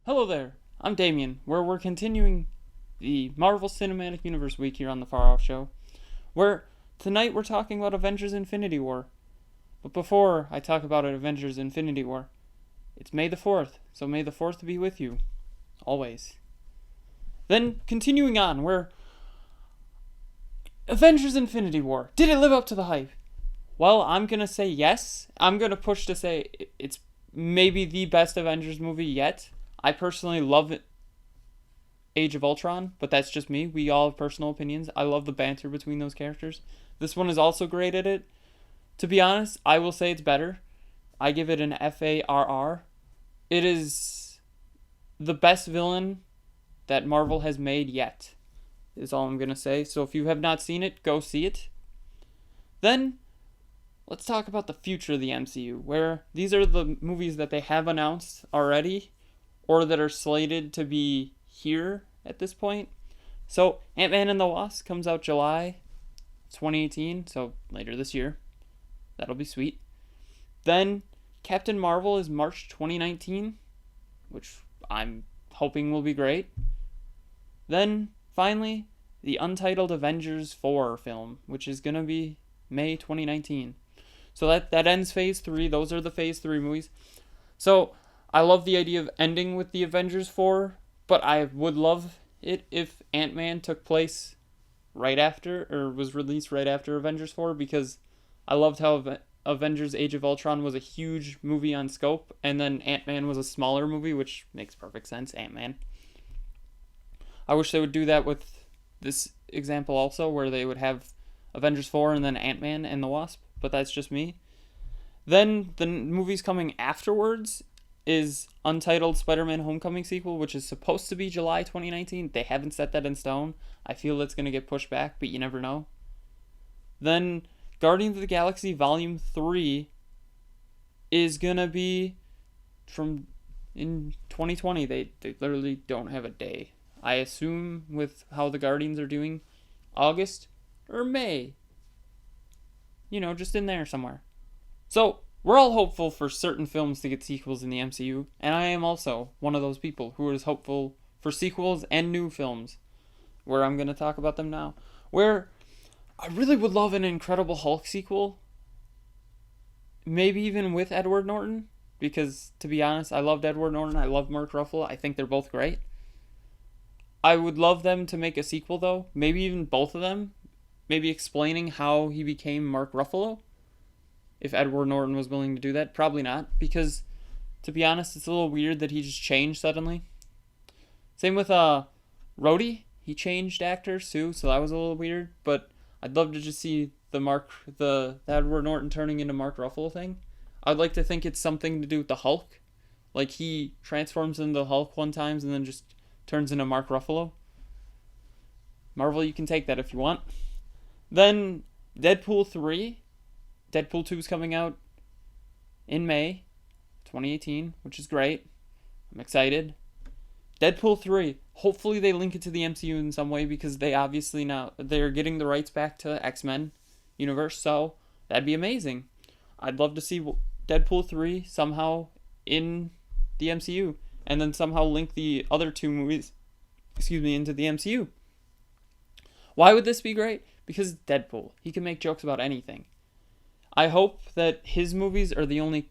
Hello there, I'm Damien, where we're continuing the Marvel Cinematic Universe week here on the Farr Show, where tonight we're talking about Avengers Infinity War. But before I talk about Avengers Infinity War, it's May the 4th, so May the 4th be with you, always. Then, continuing on, where Avengers Infinity War, did it live up to the hype? Well, I'm gonna say yes. I'm gonna push to say it's maybe the best Avengers movie yet. I personally love Age of Ultron, but that's just me. We all have personal opinions. I love the banter between those characters. This one is also great at it. To be honest, I will say it's better. I give it an FARR. It is the best villain that Marvel has made yet, is all I'm going to say. So if you have not seen it, go see it. Then, let's talk about the future of the MCU, where these are the movies that they have announced already, or that are slated to be here at this point. So, Ant-Man and the Wasp comes out July 2018, so later this year. That'll be sweet. Then, Captain Marvel is March 2019, which I'm hoping will be great. Then, finally, the untitled Avengers 4 film, which is going to be May 2019. So that ends Phase 3. Those are the Phase 3 movies. So, I love the idea of ending with the Avengers 4, but I would love it if Ant-Man took place right after, or was released right after Avengers 4, because I loved how Avengers Age of Ultron was a huge movie on scope, and then Ant-Man was a smaller movie, which makes perfect sense, Ant-Man. I wish they would do that with this example also, where they would have Avengers 4 and then Ant-Man and the Wasp, but that's just me. Then the movies coming afterwards is Untitled Spider-Man Homecoming sequel, which is supposed to be July 2019. They haven't set that in stone. I feel it's going to get pushed back, but you never know. Then Guardians of the Galaxy Volume 3 is going to be from in 2020. They literally don't have a day. I assume with how the Guardians are doing, August or May. Just in there somewhere. So, we're all hopeful for certain films to get sequels in the MCU, and I am also one of those people who is hopeful for sequels and new films, where I'm going to talk about them now. Where I really would love an Incredible Hulk sequel, maybe even with Edward Norton, because to be honest, I loved Edward Norton, I love Mark Ruffalo, I think they're both great. I would love them to make a sequel though, maybe even both of them, maybe explaining how he became Mark Ruffalo. If Edward Norton was willing to do that. Probably not, because to be honest, it's a little weird that he just changed suddenly. Same with Rhodey. He changed actors too, so that was a little weird, but I'd love to just see the Edward Norton turning into Mark Ruffalo thing. I'd like to think it's something to do with the Hulk. Like he transforms into the Hulk one time and then just turns into Mark Ruffalo. Marvel, you can take that if you want. Then Deadpool 3. Deadpool 2 is coming out in May 2018, which is great. I'm excited. Deadpool 3, hopefully they link it to the MCU in some way, because they obviously now they're getting the rights back to X-Men universe, so that'd be amazing. I'd love to see Deadpool 3 somehow in the MCU, and then somehow link the other two movies, into the MCU. Why would this be great? Because Deadpool. He can make jokes about anything. I hope that his movies are the only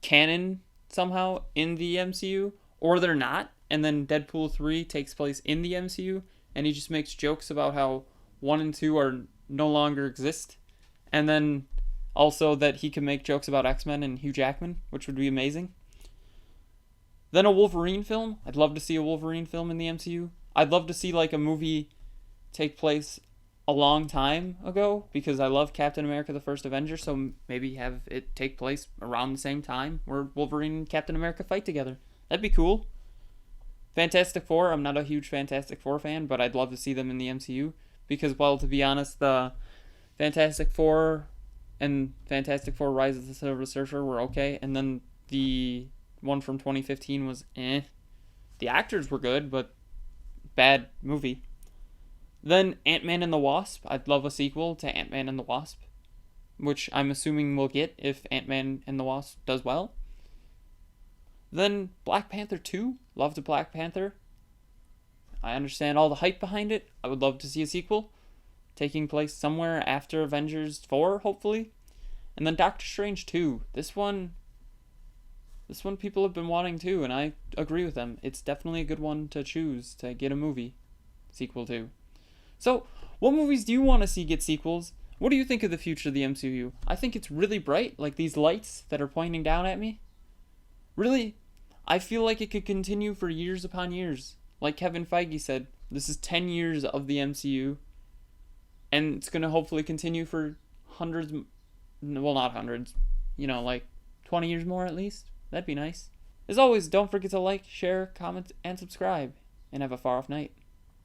canon somehow in the MCU, or they're not, and then Deadpool 3 takes place in the MCU, and he just makes jokes about how 1 and 2 are no longer exist, and then also that he can make jokes about X-Men and Hugh Jackman, which would be amazing. Then a Wolverine film. I'd love to see a Wolverine film in the MCU. I'd love to see like a movie take place a long time ago, because I love Captain America the First Avenger, so maybe have it take place around the same time where Wolverine and Captain America fight together. That'd be cool. Fantastic Four, I'm not a huge Fantastic Four fan, but I'd love to see them in the MCU, because, well, to be honest, the Fantastic Four and Fantastic Four Rise of the Silver Surfer were okay, and then the one from 2015 was eh. The actors were good, but bad movie. Then Ant-Man and the Wasp. I'd love a sequel to Ant-Man and the Wasp, which I'm assuming we'll get if Ant-Man and the Wasp does well. Then Black Panther 2, loved Black Panther. I understand all the hype behind it. I would love to see a sequel taking place somewhere after Avengers 4, hopefully. And then Doctor Strange 2. This one people have been wanting too, and I agree with them. It's definitely a good one to choose to get a movie sequel to. So, what movies do you want to see get sequels? What do you think of the future of the MCU? I think it's really bright, like these lights that are pointing down at me. Really, I feel like it could continue for years upon years. Like Kevin Feige said, this is 10 years of the MCU, and it's going to hopefully continue for hundreds, well, not hundreds, like 20 years more at least. That'd be nice. As always, don't forget to like, share, comment, and subscribe, and have a far off night.